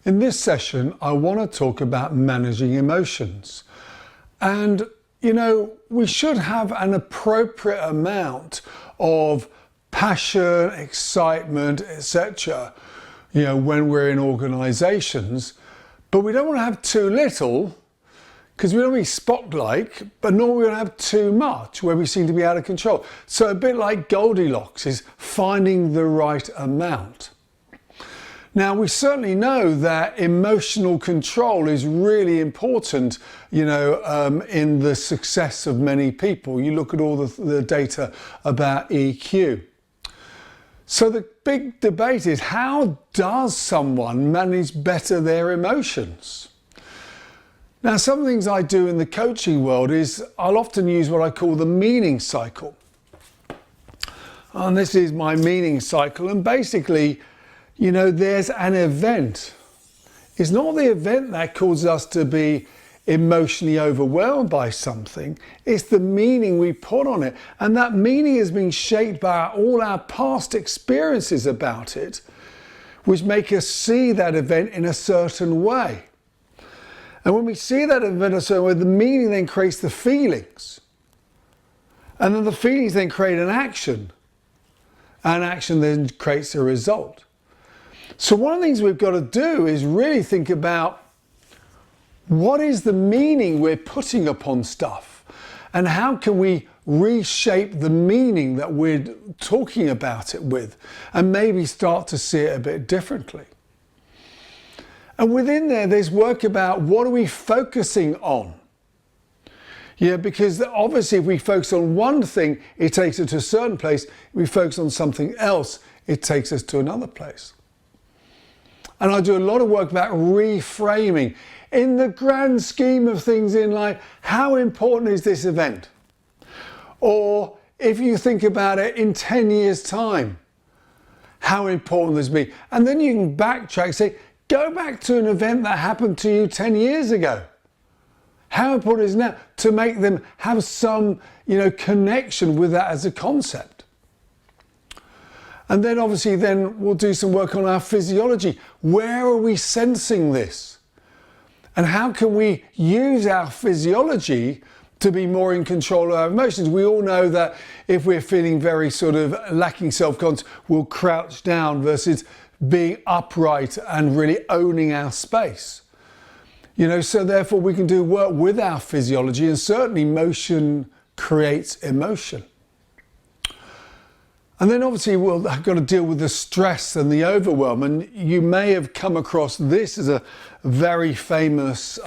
In this session, I want to talk about managing emotions. And, we should have an appropriate amount of passion, excitement, etc., when we're in organisations. But we don't want to have too little, because we don't want to be Spock-like, but nor we want to have too much, where we seem to be out of control. So a bit like Goldilocks is finding the right amount. Now, we certainly know that emotional control is really important, in the success of many people. You look at all the data about EQ. So the big debate is, how does someone manage better their emotions? Now, some things I do in the coaching world is I'll often use what I call the meaning cycle. And this is my meaning cycle. And basically, there's an event. It's not the event that causes us to be emotionally overwhelmed by something. It's the meaning we put on it. And that meaning has been shaped by all our past experiences about it, which make us see that event in a certain way. And when we see that event in a certain way, the meaning then creates the feelings. And then the feelings then create an action. And action then creates a result. So one of the things we've got to do is really think about, what is the meaning we're putting upon stuff? And how can we reshape the meaning that we're talking about it with, and maybe start to see it a bit differently? And within there's work about, what are we focusing on? Because obviously if we focus on one thing, it takes us to a certain place. If we focus on something else, it takes us to another place. And I do a lot of work about reframing. In the grand scheme of things in life, how important is this event? Or if you think about it in 10 years' time, how important this be? And then you can backtrack and say, go back to an event that happened to you 10 years ago. How important is it now to make them have some, connection with that as a concept? And then obviously we'll do some work on our physiology. Where are we sensing this? And how can we use our physiology to be more in control of our emotions? We all know that if we're feeling very sort of lacking self-confidence, we'll crouch down versus being upright and really owning our space. So therefore we can do work with our physiology, and certainly motion creates emotion. And then obviously we'll have got to deal with the stress and the overwhelm. And you may have come across this as a very famous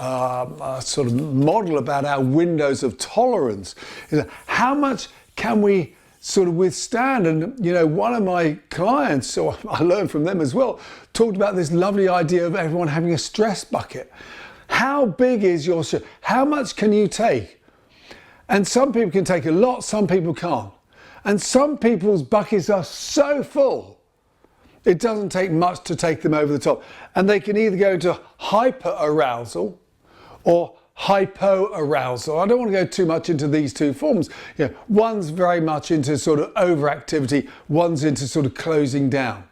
sort of model about our windows of tolerance. How much can we sort of withstand? And, one of my clients, so I learned from them as well, talked about this lovely idea of everyone having a stress bucket. How big is your stress? How much can you take? And some people can take a lot, some people can't. And some people's buckets are so full, it doesn't take much to take them over the top. And they can either go into hyper-arousal or hypo-arousal. I don't want to go too much into these two forms. One's very much into sort of overactivity, one's into sort of closing down.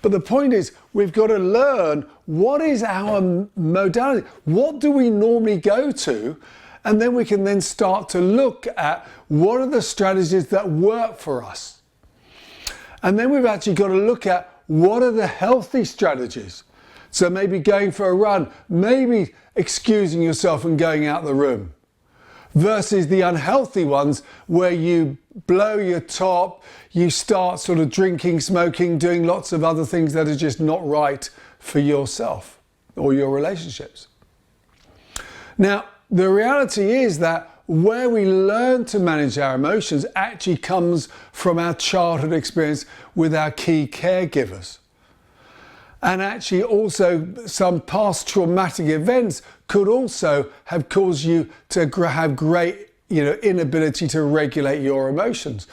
But the point is, we've got to learn, what is our modality? What do we normally go to? And then we can then start to look at, what are the strategies that work for us? And then we've actually got to look at, what are the healthy strategies? So maybe going for a run, maybe excusing yourself and going out the room, versus the unhealthy ones where you blow your top, you start sort of drinking, smoking, doing lots of other things that are just not right for yourself or your relationships. Now, the reality is that where we learn to manage our emotions actually comes from our childhood experience with our key caregivers. And actually also some past traumatic events could also have caused you to have great, inability to regulate your emotions.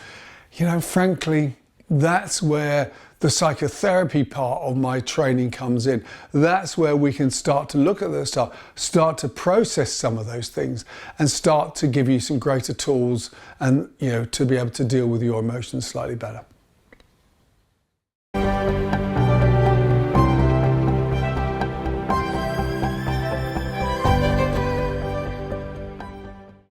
Frankly, that's where the psychotherapy part of my training comes in. That's where we can start to look at this stuff, start to process some of those things, and start to give you some greater tools and, to be able to deal with your emotions slightly better.